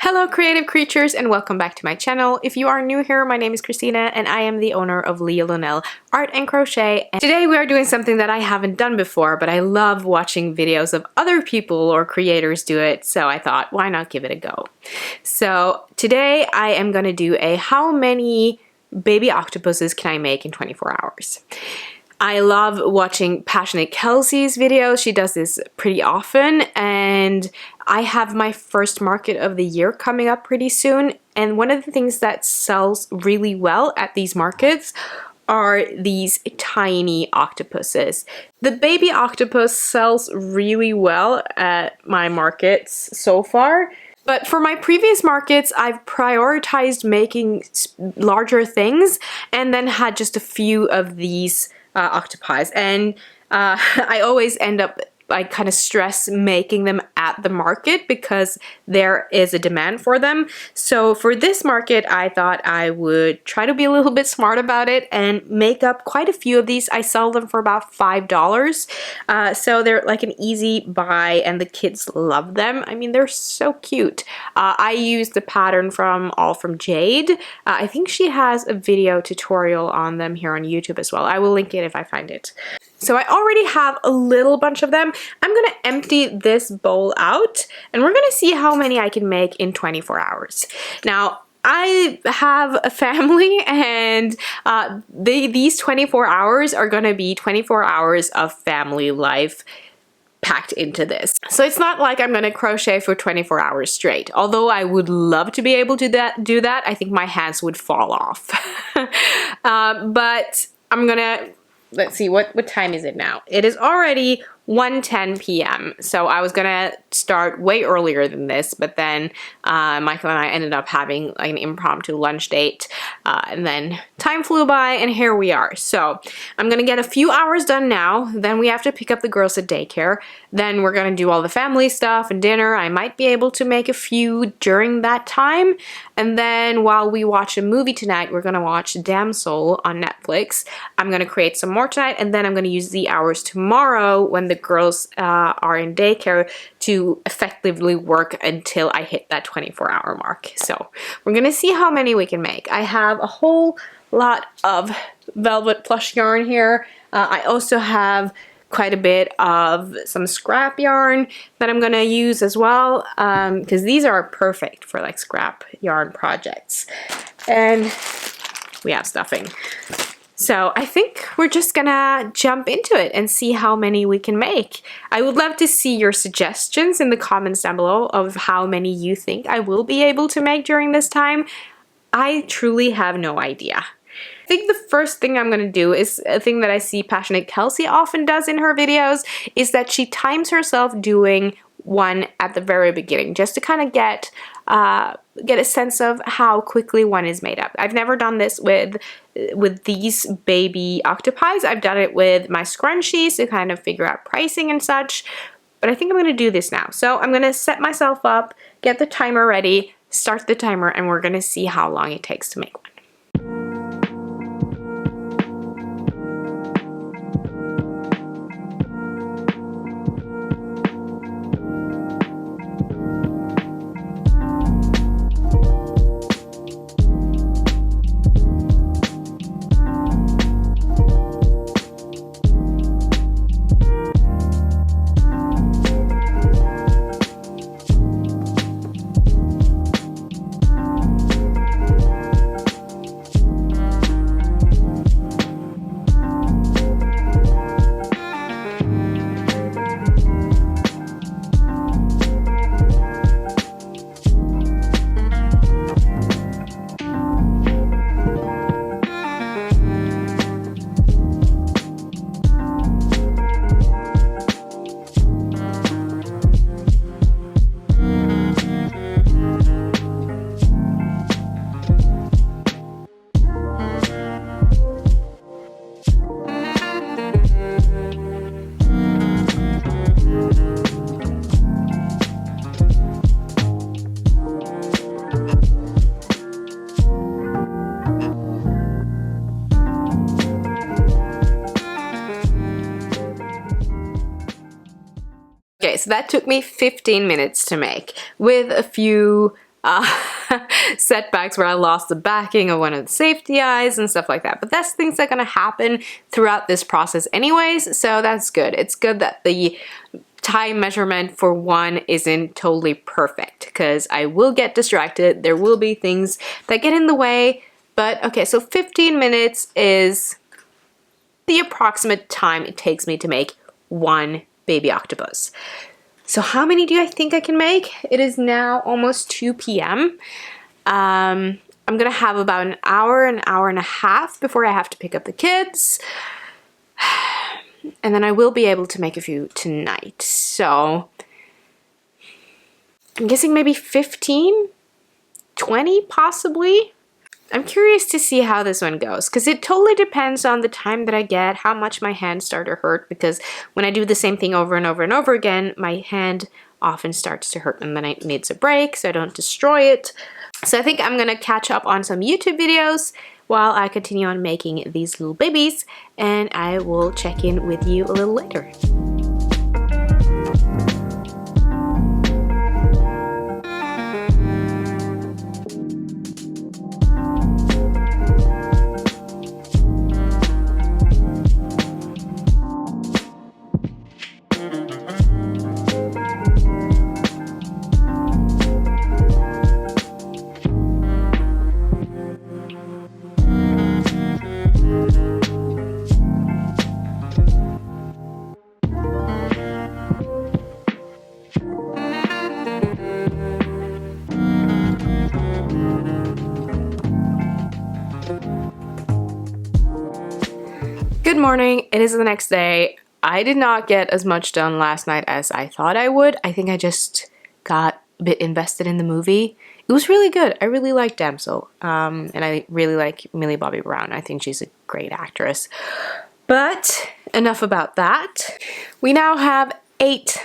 Hello creative creatures and welcome back to my channel. If you are new here, my name is Christina and I am the owner of Leah Linnell Art and Crochet. And today we are doing something that I haven't done before, but I love watching videos of other people or creators do it, so I thought, why not give it a go? So today I am going to do a how many baby octopuses can I make in 24 hours? I love watching Passionate Kelsey's videos. She does this pretty often, and I have my first market of the year coming up pretty soon. And one of the things that sells really well at these markets are these tiny octopuses. The baby octopus sells really well at my markets so far. But for my previous markets, I've prioritized making larger things and then had just a few of these octopi, and I always end up, I kind of stress making them at the market because there is a demand for them. So for this market, I thought I would try to be a little bit smart about it and make up quite a few of these. I sell them for about $5. So they're like an easy buy and the kids love them. I mean, they're so cute. I use the pattern from All From Jade. I think she has a video tutorial on them here on YouTube as well. I will link it if I find it. So I already have a little bunch of them. I'm going to empty this bowl out and we're going to see how many I can make in 24 hours. Now, I have a family and these 24 hours are going to be 24 hours of family life packed into this. So it's not like I'm going to crochet for 24 hours straight. Although I would love to be able to do that, I think my hands would fall off. But I'm going to... Let's see, what time is it now? It is already 1:10 p.m. So I was gonna start way earlier than this, but then Michael and I ended up having like an impromptu lunch date, and then time flew by and here we are. So I'm gonna get a few hours done now, then we have to pick up the girls at daycare, then we're gonna do all the family stuff and dinner. I might be able to make a few during that time, and then while we watch a movie tonight, we're gonna watch Damsel on Netflix. I'm gonna create some more tonight, and then I'm gonna use the hours tomorrow when the girls are in daycare to effectively work until I hit that 24-hour mark. So we're gonna see how many we can make. I have a whole lot of velvet plush yarn here. I also have quite a bit of some scrap yarn that I'm gonna use as well, because these are perfect for like scrap yarn projects. And we have stuffing. So I think we're just gonna jump into it and see how many we can make. I would love to see your suggestions in the comments down below of how many you think I will be able to make during this time. I truly have no idea. I think the first thing I'm gonna do is a thing that I see Passionate Kelsey often does in her videos, is that she times herself doing one at the very beginning, just to kind of get a sense of how quickly one is made up. I've never done this with these baby octopi. I've done it with my scrunchies to kind of figure out pricing and such, but I think I'm going to do this now. So I'm going to set myself up, get the timer ready, start the timer, and we're going to see how long it takes to make one. Okay, so that took me 15 minutes to make with a few setbacks where I lost the backing of one of the safety eyes and stuff like that. But that's things that are gonna happen throughout this process anyways, so that's good. It's good that the time measurement for one isn't totally perfect, because I will get distracted. There will be things that get in the way, but okay, so 15 minutes is the approximate time it takes me to make one baby octopus. So how many do I think I can make? It is now almost 2 p.m. I'm gonna have about an hour and a half before I have to pick up the kids. And then I will be able to make a few tonight. So I'm guessing maybe 15, 20 possibly. I'm curious to see how this one goes, because it totally depends on the time that I get, how much my hands start to hurt, because when I do the same thing over and over and over again, my hand often starts to hurt and then it needs a break so I don't destroy it. So I think I'm gonna catch up on some YouTube videos while I continue on making these little babies, and I will check in with you a little later. Good morning, it is the next day. I did not get as much done last night as I thought I would. I think I just got a bit invested in the movie. It was really good. I really like Damsel, and I really like Millie Bobby Brown. I think she's a great actress. But enough about that. We now have 8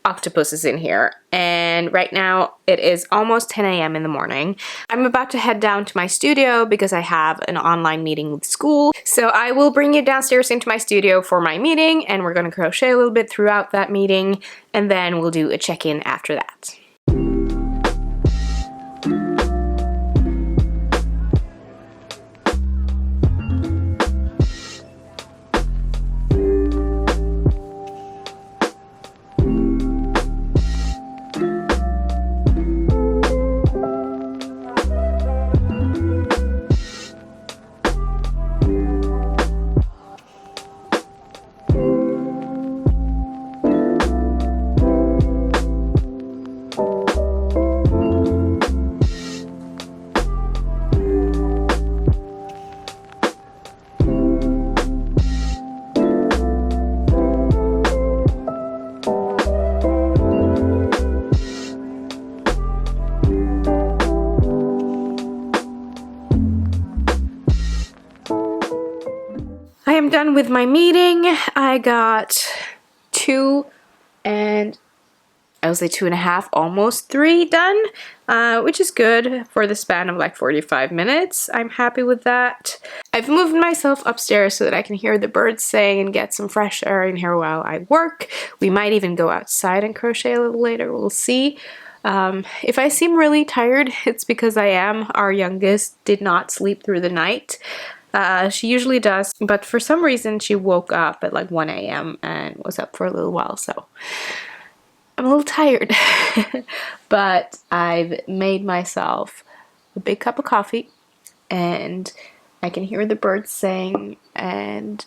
octopuses in here, and right now it is almost 10 a.m. in the morning. I'm about to head down to my studio because I have an online meeting with school. So I will bring you downstairs into my studio for my meeting, and we're going to crochet a little bit throughout that meeting, and then we'll do a check-in after that. I am done with my meeting. I got 2 and I would say 2.5, almost 3 done, which is good for the span of like 45 minutes. I'm happy with that. I've moved myself upstairs so that I can hear the birds sing and get some fresh air in here while I work. We might even go outside and crochet a little later, we'll see. If I seem really tired, it's because I am. Our youngest did not sleep through the night. She usually does, but for some reason she woke up at like 1 a.m. and was up for a little while, so I'm a little tired. But I've made myself a big cup of coffee and I can hear the birds sing and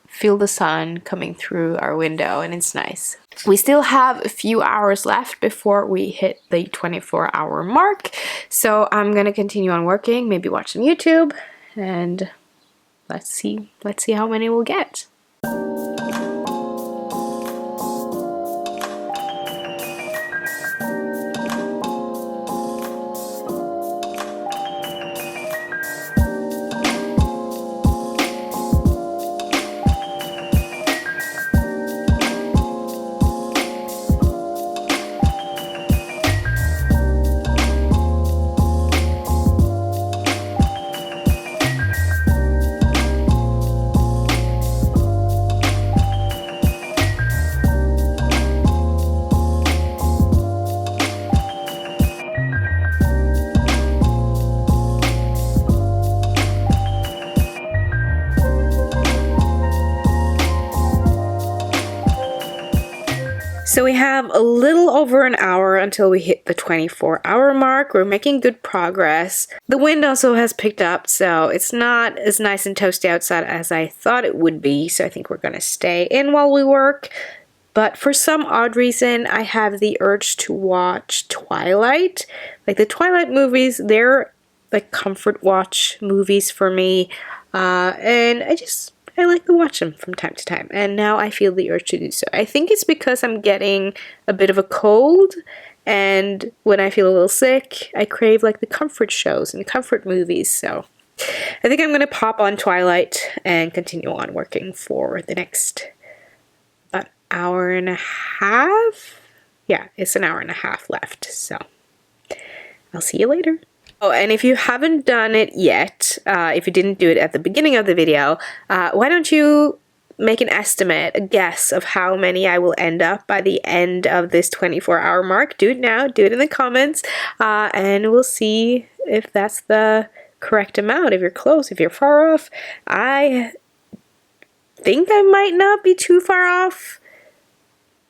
feel the sun coming through our window, and it's nice. We still have a few hours left before we hit the 24-hour mark, so I'm gonna continue on working, maybe watch some YouTube, and let's see how many we'll get. So we have a little over an hour until we hit the 24-hour mark. We're making good progress. The wind also has picked up, so it's not as nice and toasty outside as I thought it would be. So I think we're going to stay in while we work. But for some odd reason, I have the urge to watch Twilight. Like the Twilight movies, they're like comfort watch movies for me. And I like to watch them from time to time, and now I feel the urge to do so. I think it's because I'm getting a bit of a cold, and when I feel a little sick, I crave like the comfort shows and comfort movies, so I think I'm going to pop on Twilight and continue on working for the next about hour and a half. Yeah, it's an hour and a half left, so I'll see you later. Oh, and if you haven't done it yet, if you didn't do it at the beginning of the video, why don't you make an estimate, a guess of how many I will end up by the end of this 24-hour mark. Do it now, do it in the comments, and we'll see if that's the correct amount, if you're close, if you're far off. I think I might not be too far off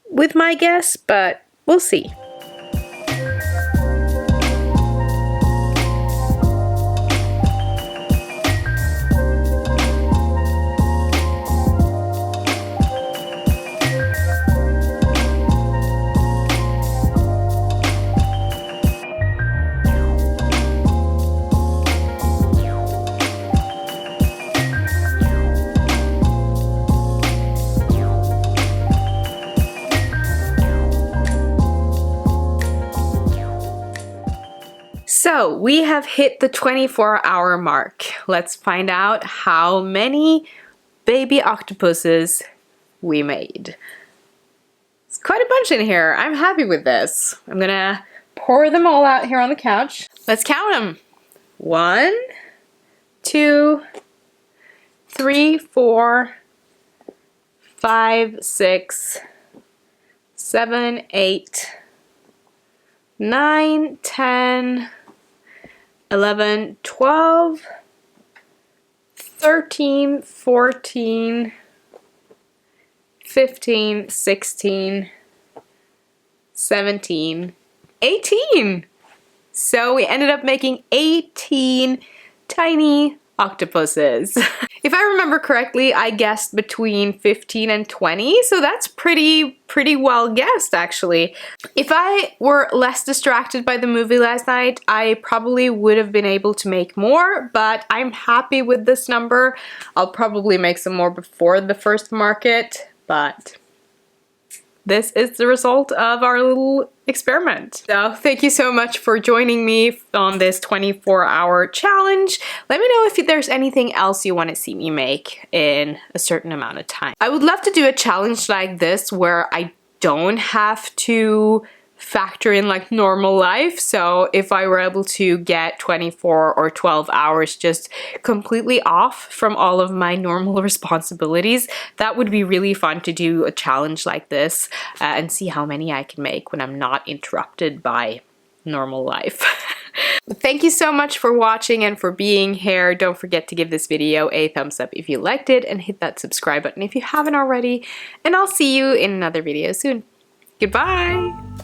with my guess, but we'll see. So we have hit the 24-hour mark. Let's find out how many baby octopuses we made. It's quite a bunch in here. I'm happy with this. I'm gonna pour them all out here on the couch. Let's count them. 1, 2, 3, 4, 5, 6, 7, 8, 9, 10, 11, 12, 13, 14, 15, 16, 17, 18. So we ended up making 18 tiny octopuses. If I remember correctly, I guessed between 15 and 20, so that's pretty well guessed actually. If I were less distracted by the movie last night, I probably would have been able to make more, but I'm happy with this number. I'll probably make some more before the first market, but this is the result of our little experiment. So thank you so much for joining me on this 24-hour challenge. Let me know if there's anything else you want to see me make in a certain amount of time. I would love to do a challenge like this where I don't have to factor in like normal life. So if I were able to get 24 or 12 hours just completely off from all of my normal responsibilities, that would be really fun to do a challenge like this and see how many I can make when I'm not interrupted by normal life. Thank you so much for watching and for being here. Don't forget to give this video a thumbs up if you liked it and hit that subscribe button if you haven't already. And I'll see you in another video soon. Goodbye!